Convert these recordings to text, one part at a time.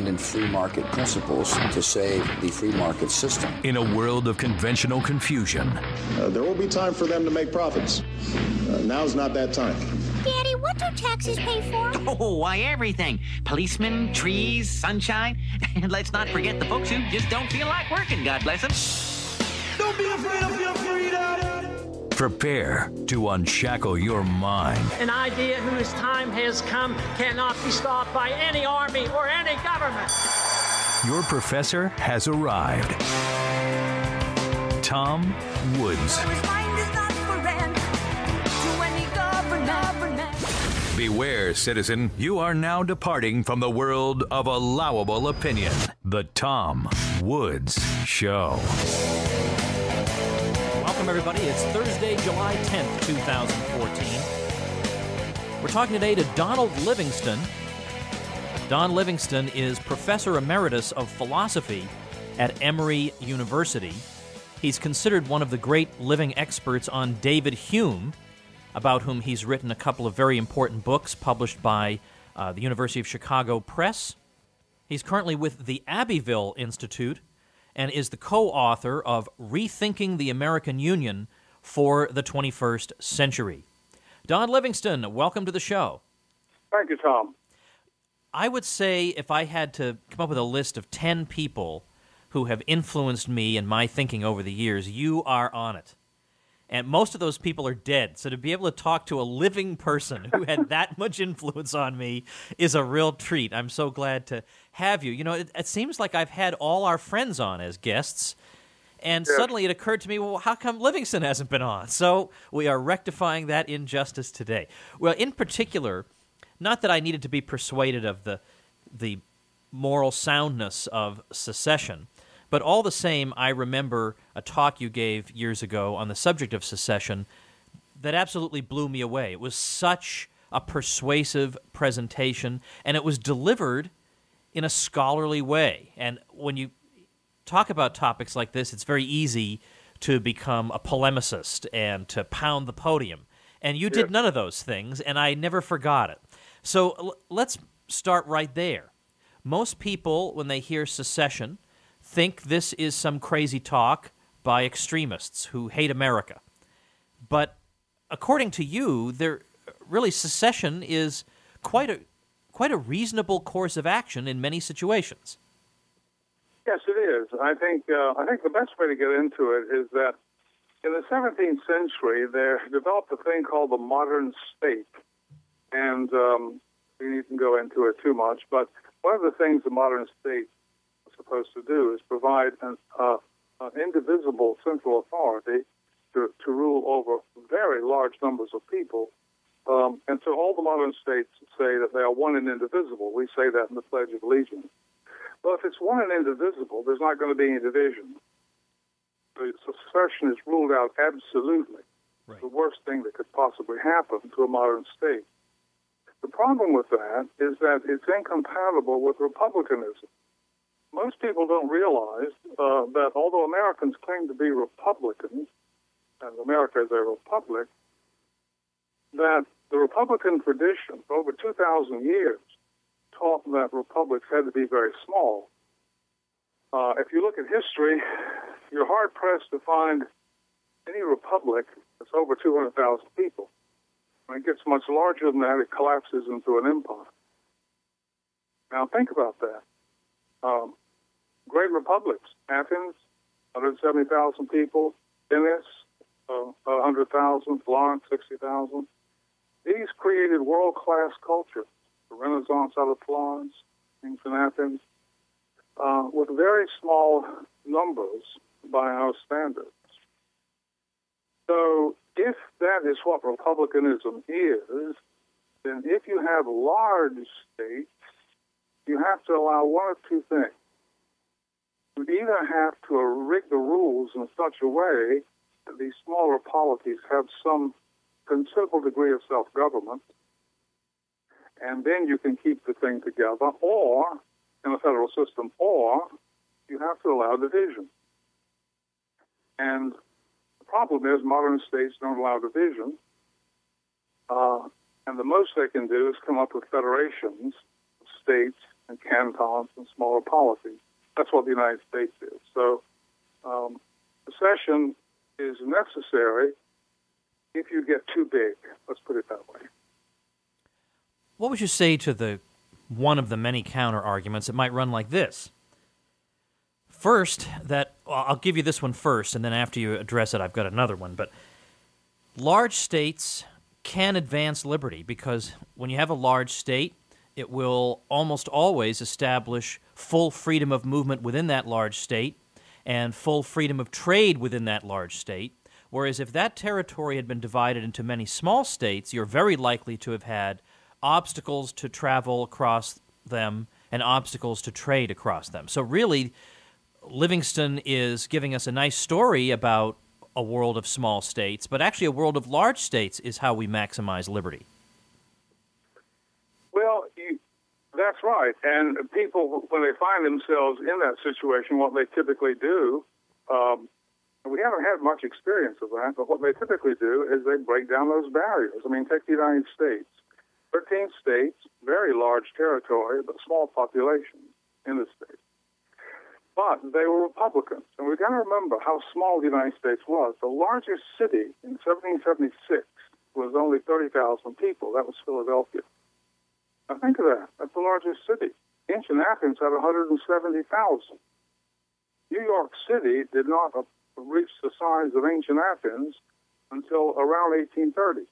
abandon free market principles to save the free market system. In a world of conventional confusion, there will be time for them to make profits. Now's not that time. Daddy, what do taxes pay for? Oh, why, everything. Policemen, trees, sunshine. And let's not forget the folks who just don't feel like working, God bless them. Don't be afraid of your freedom. Prepare to unshackle your mind. An idea whose time has come cannot be stopped by any army or any government. Your professor has arrived. Tom Woods. Beware, citizen, you are now departing from the world of allowable opinion. The Tom Woods Show. Welcome, everybody. It's Thursday, July 10th, 2014. We're talking today to Donald Livingston. Don Livingston is Professor Emeritus of Philosophy at Emory University. He's considered one of the great living experts on David Hume, about whom he's written a couple of very important books published by the University of Chicago Press. He's currently with the Abbeville Institute and is the co-author of Rethinking the American Union for the 21st Century. Don Livingston, welcome to the show. Thank you, Tom. I would say if I had to come up with a list of 10 people who have influenced me in my thinking over the years, you are on it. And most of those people are dead, so to be able to talk to a living person who had that much influence on me is a real treat. I'm so glad to have you. You know, it seems like I've had all our friends on as guests, and suddenly it occurred to me, well, how come Livingston hasn't been on? So we are rectifying that injustice today. Well, in particular, not that I needed to be persuaded of the moral soundness of secession, but all the same, I remember a talk you gave years ago on the subject of secession that absolutely blew me away. It was such a persuasive presentation, and it was delivered in a scholarly way. And when you talk about topics like this, it's very easy to become a polemicist and to pound the podium. And you did none of those things, and I never forgot it. So let's start right there. Most people, when they hear secession, think this is some crazy talk by extremists who hate America. But according to you, really secession is quite a reasonable course of action in many situations. Yes, it is. I think the best way to get into it is that in the 17th century, there developed a thing called the modern state. And we needn't go into it too much, but one of the things the modern state supposed to do is provide an indivisible central authority to rule over very large numbers of people. And so all the modern states say that they are one and indivisible. We say that in the Pledge of Allegiance. Well, if it's one and indivisible, there's not going to be any division. The secession is ruled out absolutely. Right. The worst thing that could possibly happen to a modern state. The problem with that is that it's incompatible with republicanism. Most people don't realize that although Americans claim to be Republicans, and America is a republic, that the Republican tradition for over 2,000 years taught that republics had to be very small. If you look at history, you're hard-pressed to find any republic that's over 200,000 people. When it gets much larger than that, it collapses into an empire. Now, think about that. Great republics, Athens, 170,000 people, Venice, 100,000, Florence, 60,000. These created world-class culture, the Renaissance out of Florence, ancient Athens, with very small numbers by our standards. So if that is what republicanism is, then if you have large states, you have to allow one of two things. You either have to rig the rules in such a way that these smaller polities have some considerable degree of self-government, and then you can keep the thing together, or, in a federal system, or you have to allow division. And the problem is modern states don't allow division, and the most they can do is come up with federations of states and cantons and smaller polities. That's what the United States is. So secession is necessary if you get too big. Let's put it that way. What would you say to one of the many counter-arguments that might run like this? First, I'll give you this one first, and then after you address it, I've got another one. But large states can advance liberty because when you have a large state, it will almost always establish full freedom of movement within that large state and full freedom of trade within that large state. Whereas if that territory had been divided into many small states, you're very likely to have had obstacles to travel across them and obstacles to trade across them. So really, Livingston is giving us a nice story about a world of small states, but actually a world of large states is how we maximize liberty. Well, that's right. And people, when they find themselves in that situation, what they typically do, we haven't had much experience of that, but what they typically do is they break down those barriers. I mean, take the United States. 13 states, very large territory, but small population in the state. But they were Republicans. And we've got to remember how small the United States was. The largest city in 1776 was only 30,000 people. That was Philadelphia. Now think of that. That's the largest city. Ancient Athens had 170,000. New York City did not reach the size of ancient Athens until around 1830.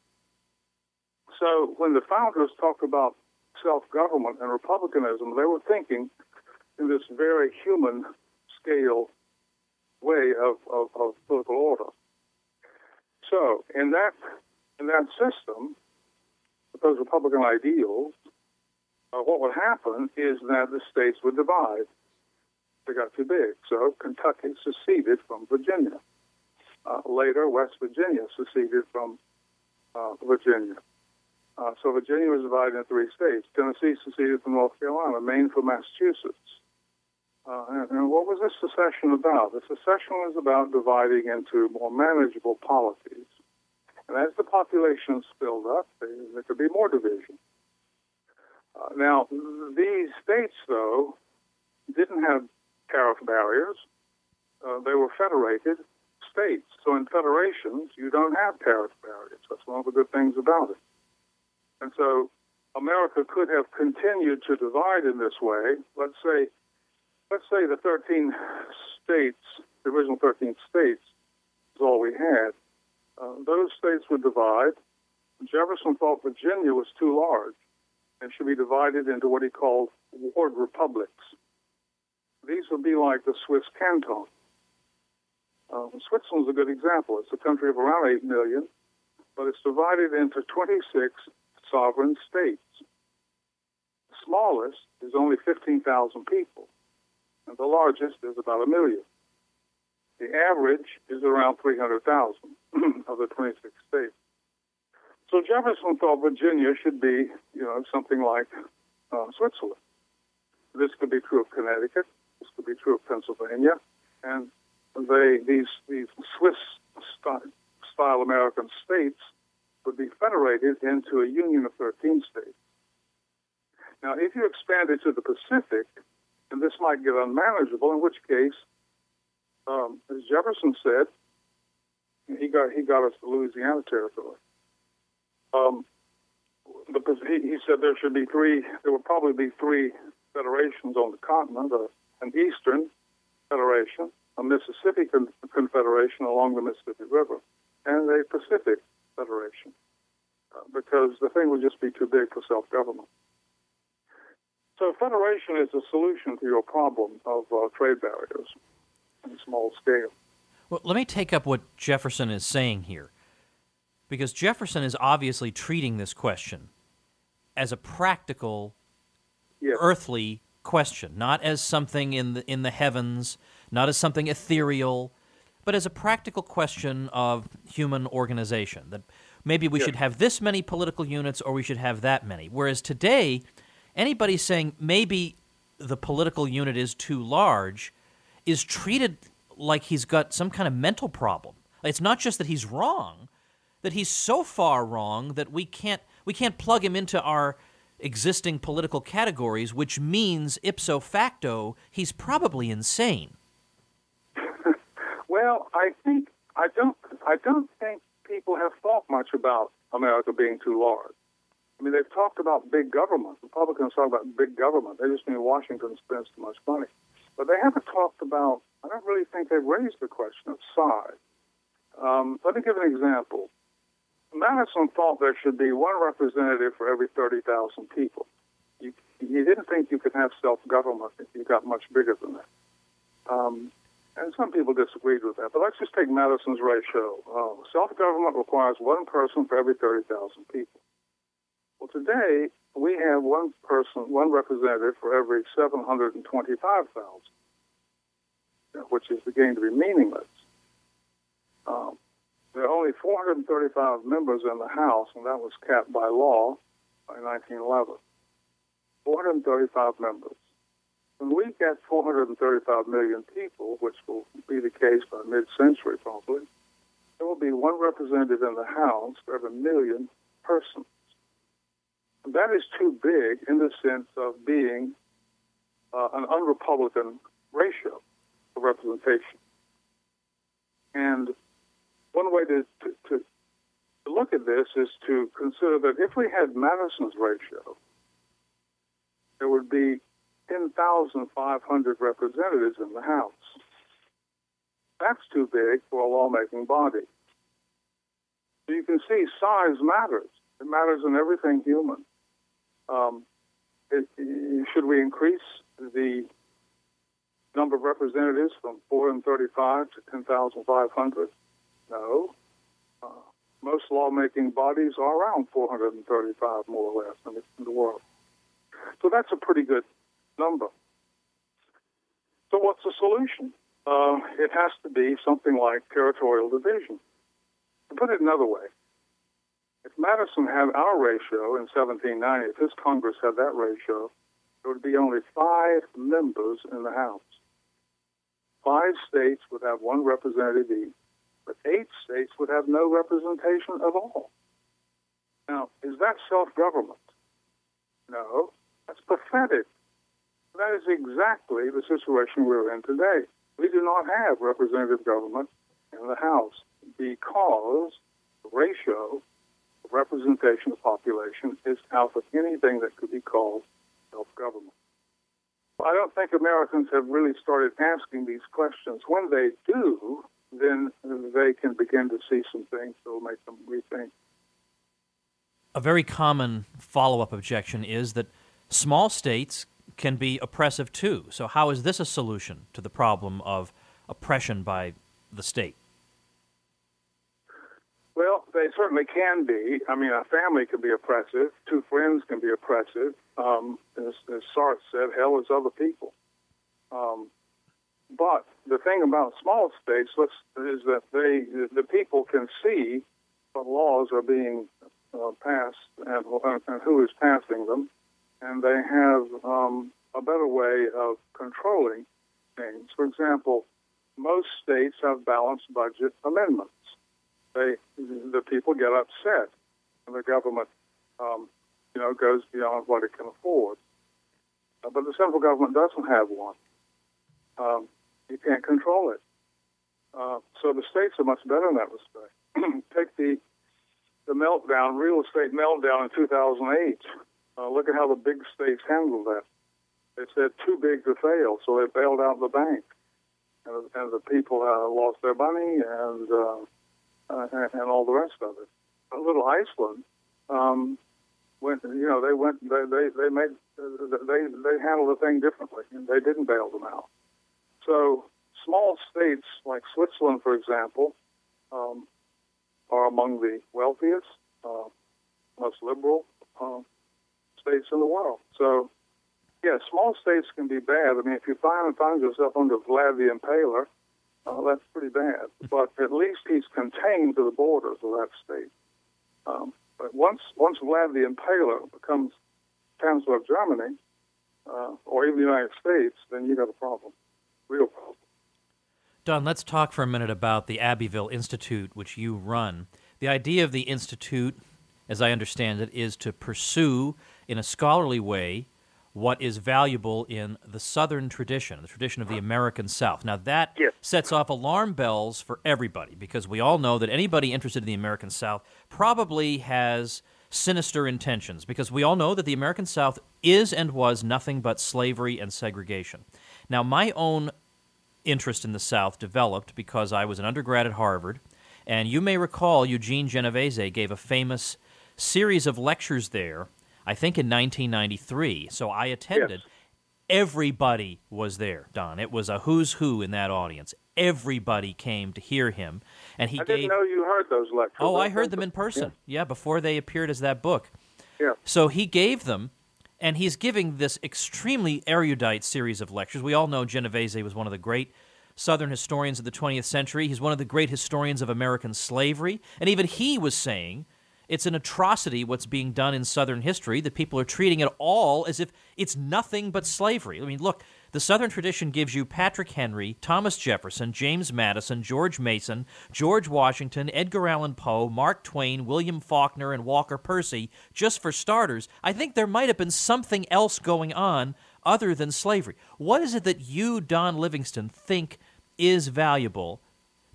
So when the founders talked about self-government and republicanism, they were thinking in this very human scale way of political order. So in that system, with those Republican ideals, what would happen is that the states would divide. They got too big. So Kentucky seceded from Virginia. Later, West Virginia seceded from Virginia. So Virginia was divided into 3 states. Tennessee seceded from North Carolina, Maine from Massachusetts. And what was this secession about? The secession was about dividing into more manageable polities. And as the population spilled up, there could be more division. Now, these states, though, didn't have tariff barriers. They were federated states. So in federations, you don't have tariff barriers. That's one of the good things about it. And so America could have continued to divide in this way. Let's say the 13 states, the original 13 states, is all we had. Those states would divide. Jefferson thought Virginia was too large and should be divided into what he called ward republics. These would be like the Swiss canton. Switzerland's a good example. It's a country of around 8 million, but it's divided into 26 sovereign states. The smallest is only 15,000 people, and the largest is about 1 million. The average is around 300,000 of the 26 states. So Jefferson thought Virginia should be, something like Switzerland. This could be true of Connecticut. This could be true of Pennsylvania, and these Swiss-style American states would be federated into a union of 13 states. Now, if you expand it to the Pacific, then this might get unmanageable, in which case, as Jefferson said, he got us the Louisiana Territory. He said there would probably be 3 federations on the continent, an Eastern Federation, a Mississippi Confederation along the Mississippi River, and a Pacific Federation, because the thing would just be too big for self-government. So federation is a solution to your problem of trade barriers on a small scale. Well, let me take up what Jefferson is saying here, because Jefferson is obviously treating this question as a practical, earthly question, not as something in the heavens, not as something ethereal, but as a practical question of human organization, that maybe we should have this many political units or we should have that many. Whereas today, anybody saying maybe the political unit is too large is treated like he's got some kind of mental problem. It's not just that he's wrong, that he's so far wrong that we can't plug him into our existing political categories, which means ipso facto he's probably insane. Well, I don't think people have thought much about America being too large. I mean, they've talked about big government. Republicans talk about big government. They just mean Washington spends too much money. But they haven't talked about, I don't really think they've raised the question of size. Let me give an example. Madison thought there should be one representative for every 30,000 people. You didn't think you could have self-government if you got much bigger than that. And some people disagreed with that. But let's just take Madison's ratio. Self-government requires one person for every 30,000 people. Well, today, we have one representative for every 725,000, which is beginning to be meaningless. There are only 435 members in the House, and that was capped by law by 1911. 435 members. When we get 435 million people, which will be the case by mid-century probably, there will be one representative in the House for every million persons. And that is too big in the sense of being an unrepublican ratio of representation. And one way to look at this is to consider that if we had Madison's ratio, there would be 10,500 representatives in the House. That's too big for a lawmaking body. So you can see size matters. It matters in everything human. Should we increase the number of representatives from 435 to 10,500? No. Most lawmaking bodies are around 435, more or less, in the world. So that's a pretty good number. So what's the solution? It has to be something like territorial division. To put it another way, if Madison had our ratio in 1790, if his Congress had that ratio, there would be only 5 members in the House. 5 states would have one representative each, but 8 states would have no representation at all. Now, is that self-government? No, that's pathetic. That is exactly the situation we're in today. We do not have representative government in the House because the ratio of representation of population is out of anything that could be called self-government. I don't think Americans have really started asking these questions. When they do, then they can begin to see some things that will make them rethink. A very common follow-up objection is that small states can be oppressive too. So how is this a solution to the problem of oppression by the state? Well, they certainly can be. I mean, a family can be oppressive. 2 friends can be oppressive. As Sartre said, hell is other people. But the thing about small states is that the people can see what laws are being passed and who is passing them, and they have a better way of controlling things. For example, most states have balanced budget amendments. The people get upset when the government, goes beyond what it can afford. But the central government doesn't have one. You can't control it. So the states are much better in that respect. Take the meltdown, real estate meltdown in 2008. Look at how the big states handled that. They said too big to fail, so they bailed out the bank, and the people lost their money and all the rest of it. A little Iceland they handled the thing differently, and they didn't bail them out. So small states like Switzerland, for example, are among the wealthiest, most liberal states in the world. So, yeah, small states can be bad. I mean, if you find yourself under Vlad the Impaler, that's pretty bad. But at least he's contained to the borders of that state. But once Vlad the Impaler becomes Chancellor of Germany, or even the United States, then you got a problem, real problem. Don, let's talk for a minute about the Abbeville Institute, which you run. The idea of the Institute as I understand it, is to pursue in a scholarly way what is valuable in the Southern tradition, the tradition of the American South. Now, that sets off alarm bells for everybody, because we all know that anybody interested in the American South probably has sinister intentions, because we all know that the American South is and was nothing but slavery and segregation. Now, my own interest in the South developed because I was an undergrad at Harvard, and you may recall Eugene Genovese gave a famous series of lectures there, I think in 1993. So I attended. Yes. Everybody was there, Don. It was a who's who in that audience. Everybody came to hear him. And he didn't know you heard those lectures. Oh, I heard them in person. Yeah, before they appeared as that book. Yeah. So he gave them, and he's giving this extremely erudite series of lectures. We all know Genovese was one of the great Southern historians of the 20th century. He's one of the great historians of American slavery. And even he was saying it's an atrocity what's being done in Southern history, that people are treating it all as if it's nothing but slavery. I mean, look, the Southern tradition gives you Patrick Henry, Thomas Jefferson, James Madison, George Mason, George Washington, Edgar Allan Poe, Mark Twain, William Faulkner, and Walker Percy, just for starters. I think there might have been something else going on other than slavery. What is it that you, Don Livingston, think is valuable,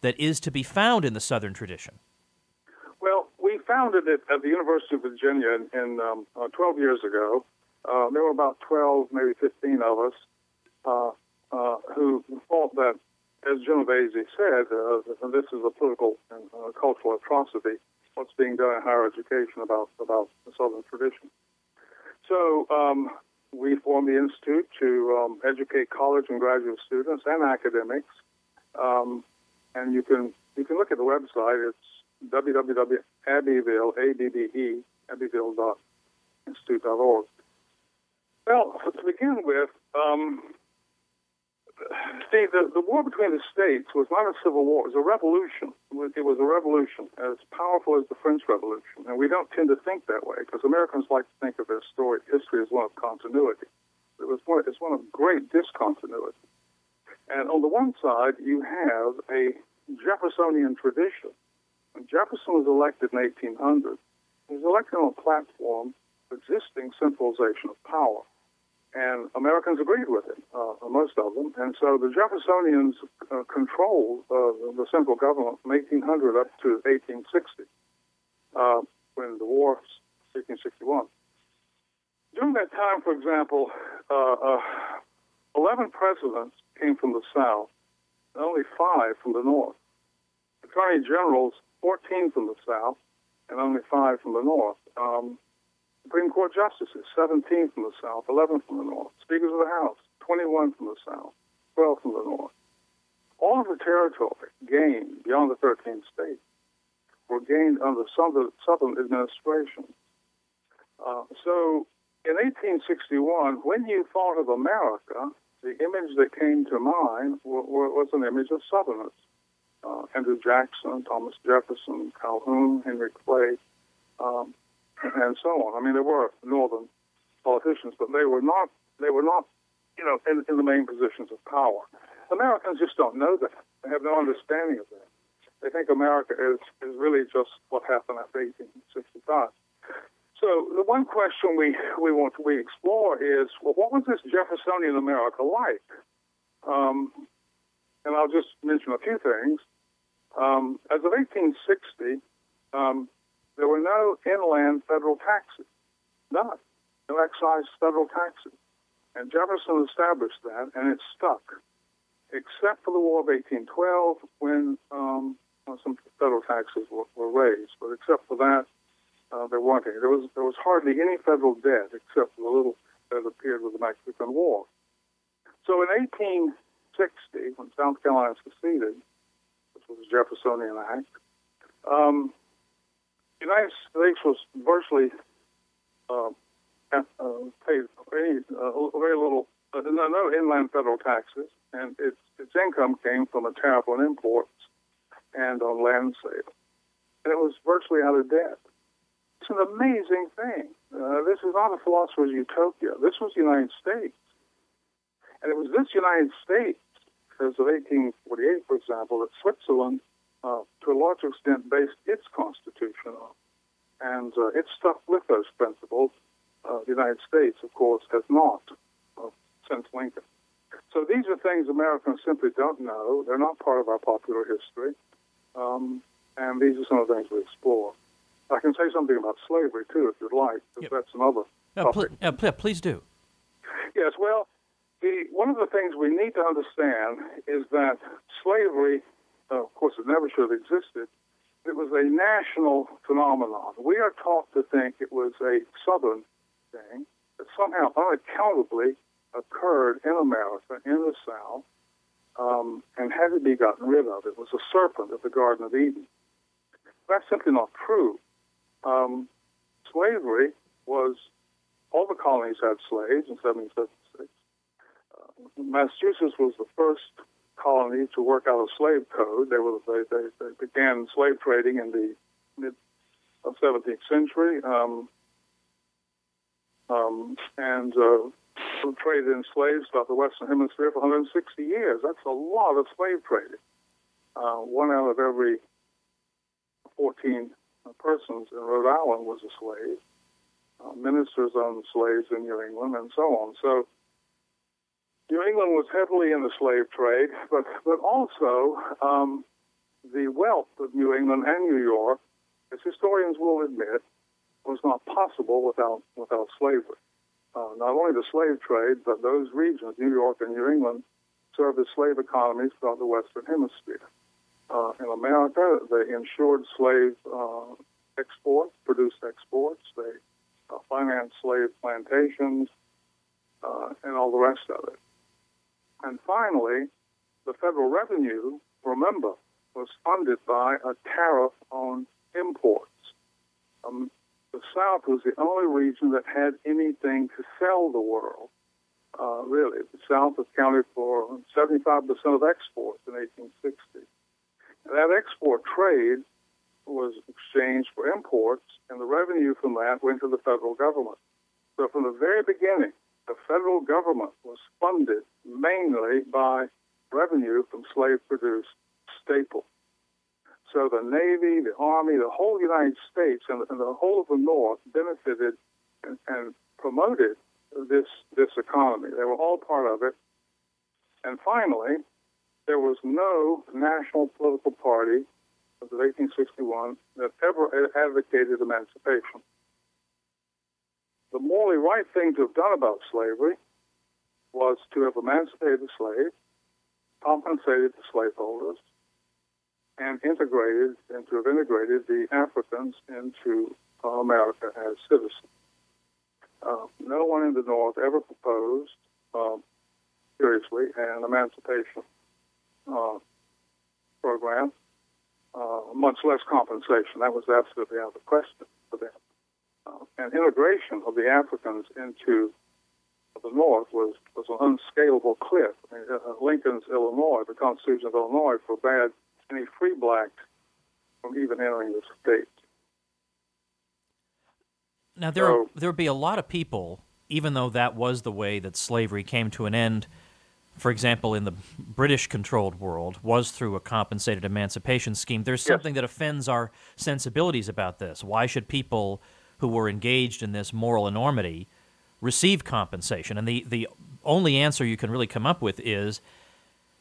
that is to be found in the Southern tradition? Well, we founded it at the University of Virginia in 12 years ago. There were about 12, maybe 15 of us who thought that, as Genovese said, this is a political and cultural atrocity, what's being done in higher education about the Southern tradition. So we formed the Institute to educate college and graduate students and academics. And you can look at the website. It's www.abbeville, abbeville.institute.org. Well, to begin with, see, the war between the states was not a civil war. It was a revolution. It was a revolution as powerful as the French Revolution. And we don't tend to think that way, because Americans like to think of their history as one of continuity. It's one of great discontinuity. And on the one side, you have a Jeffersonian tradition. When Jefferson was elected in 1800, he was elected on a platform of existing centralization of power. And Americans agreed with it, most of them. And so the Jeffersonians controlled the central government from 1800 up to 1860, when the war, 1861. During that time, for example, 11 presidents came from the South, and only 5 from the North. Attorney generals, 14 from the South, and only 5 from the North. Supreme Court justices, 17 from the South, 11 from the North. Speakers of the House, 21 from the South, 12 from the North. All of the territory gained beyond the 13 states were gained under Southern administration. So in 1861, when you thought of America, the image that came to mind was an image of Southerners. Andrew Jackson, Thomas Jefferson, Calhoun, Henry Clay, and so on. I mean, there were Northern politicians, but they were not, in the main positions of power. Americans just don't know that. They have no understanding of that. They think America is really just what happened after 1865. So the one question we explore is, well, what was this Jeffersonian America like? And I'll just mention a few things. As of 1860, there were no inland federal taxes, none, no excise federal taxes. And Jefferson established that, and it stuck, except for the War of 1812, when some federal taxes were raised. But except for that, there weren't any. There was hardly any federal debt except for the little that appeared with the Mexican War. So in 1860, when South Carolina seceded, which was a Jeffersonian act, the United States was virtually paid very little, no inland federal taxes, and its income came from a tariff on imports and on land sales. And it was virtually out of debt. It's an amazing thing. This is not a philosopher's utopia. This was the United States. And it was this United States, as of 1848, for example, that Switzerland, to a large extent, based its constitution on. And it stuck with those principles. The United States, of course, has not since Lincoln. So these are things Americans simply don't know. They're not part of our popular history. And these are some of the things we explore. I can say something about slavery, too, if you'd like, because that's another topic. Please do. Yes, well, one of the things we need to understand is that slavery, of course, it never should have existed. It was a national phenomenon. We are taught to think it was a Southern thing that somehow unaccountably occurred in America, in the South, and had to be gotten rid of. It was a serpent of the Garden of Eden. That's simply not true. Slavery was, all the colonies had slaves in 1776. Massachusetts was the first colony to work out a slave code. They began slave trading in the mid 17th century, and traded in slaves throughout the Western Hemisphere for 160 years. That's a lot of slave trading. One out of every 14 persons in Rhode Island was a slave. Ministers owned slaves in New England, and so on. So New England was heavily in the slave trade, but also the wealth of New England and New York, as historians will admit, was not possible without slavery. Not only the slave trade, but those regions, New York and New England, served as slave economies throughout the Western Hemisphere. In America, they insured slave exports, produced exports. They financed slave plantations, and all the rest of it. And finally, the federal revenue, remember, was funded by a tariff on imports. The South was the only region that had anything to sell the world, really. The South accounted for 75% of exports in 1860. And that export trade was exchanged for imports, and the revenue from that went to the federal government. So from the very beginning, the federal government was funded mainly by revenue from slave-produced staples. So the Navy, the Army, the whole United States, and the whole of the North benefited and promoted this economy. They were all part of it. And finally, there was no national political party of 1861 that ever advocated emancipation. The morally right thing to have done about slavery was to have emancipated the slave, compensated the slaveholders, and to have integrated the Africans into America as citizens. No one in the North ever proposed, seriously, an emancipation program, much less compensation. That was absolutely out of the question for them. And integration of the Africans into the North was an unscalable cliff. I mean, Lincoln's Illinois, the Constitution of Illinois, forbade any free blacks from even entering the state. Now, there would be a lot of people, even though that was the way that slavery came to an end, for example, in the British-controlled world, was through a compensated emancipation scheme. There's something that offends our sensibilities about this. Why should people who were engaged in this moral enormity receive compensation? And the only answer you can really come up with is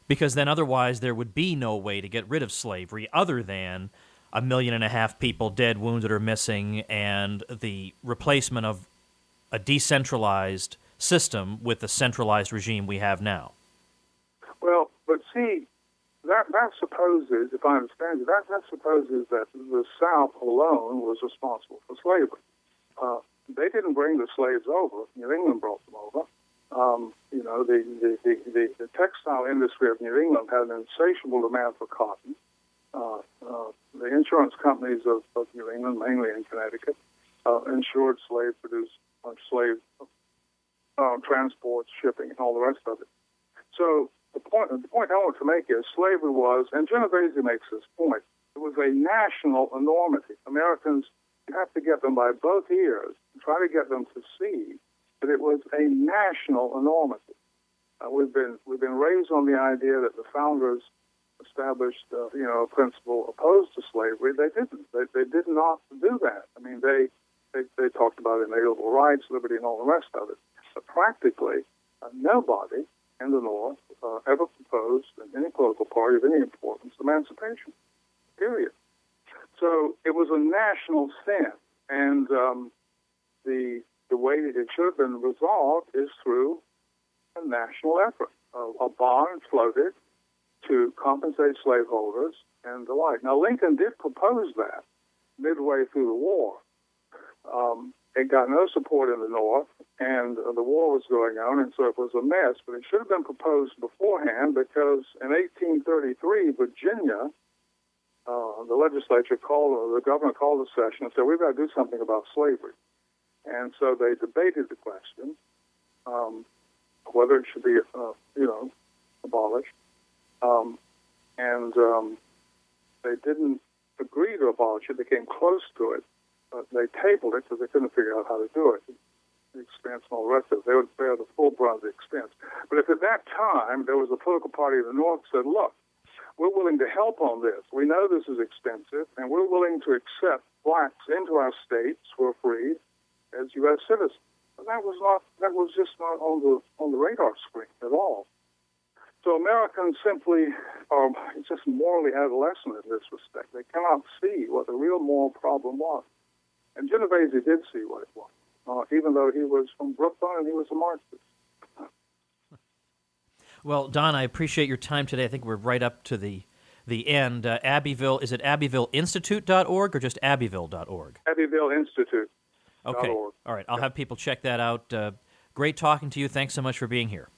because then otherwise there would be no way to get rid of slavery other than 1.5 million people dead, wounded, or missing, and the replacement of a decentralized system with the centralized regime we have now. Well, but see, that supposes, if I understand it, that supposes that the South alone was responsible for slavery. They didn't bring the slaves over. New England brought them over. The textile industry of New England had an insatiable demand for cotton. The insurance companies of New England, mainly in Connecticut, insured slave transports, shipping, and all the rest of it. So the point I want to make is slavery was, and Genovese makes this point, it was a national enormity. Americans, you have to get them by both ears and try to get them to see that it was a national enormity. We've been raised on the idea that the founders established, a principle opposed to slavery. They didn't. They did not do that. I mean, they talked about inalienable rights, liberty, and all the rest of it. But practically, nobody in the North ever proposed in any political party of any importance emancipation, period. So it was a national sin, and the way that it should have been resolved is through a national effort. A bond floated to compensate slaveholders and the like. Now, Lincoln did propose that midway through the war. It got no support in the North, and the war was going on, and so it was a mess. But it should have been proposed beforehand because in 1833, Virginia, the legislature the governor called a session and said, we've got to do something about slavery. And so they debated the question, whether it should be, abolished. They didn't agree to abolish it. They came close to it, but they tabled it because they couldn't figure out how to do it. The expense and all the rest of it. They would bear the full brunt of the expense. But if at that time there was a political party in the North that said, look, we're willing to help on this. We know this is expensive, and we're willing to accept blacks into our states who are freed as U.S. citizens. But that was just not on the radar screen at all. So Americans simply are just morally adolescent in this respect. They cannot see what the real moral problem was. And Genovese did see what it was, even though he was from Brooklyn and he was a Marxist. Well, Don, I appreciate your time today. I think we're right up to the end. Abbeville, is it AbbevilleInstitute.org or just Abbeville.org? Abbeville Institute. Okay. All right. I'll have people check that out. Great talking to you. Thanks so much for being here.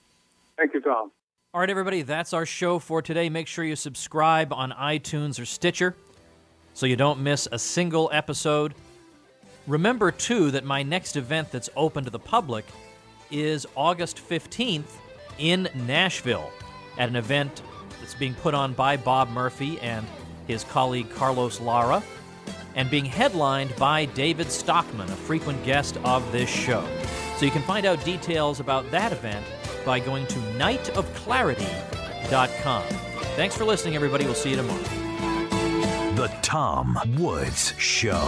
Thank you, Tom. All right, everybody, that's our show for today. Make sure you subscribe on iTunes or Stitcher so you don't miss a single episode. Remember, too, that my next event that's open to the public is August 15th in Nashville at an event that's being put on by Bob Murphy and his colleague Carlos Lara and being headlined by David Stockman, a frequent guest of this show. So you can find out details about that event by going to nightofclarity.com. Thanks for listening, everybody. We'll see you tomorrow. The Tom Woods Show.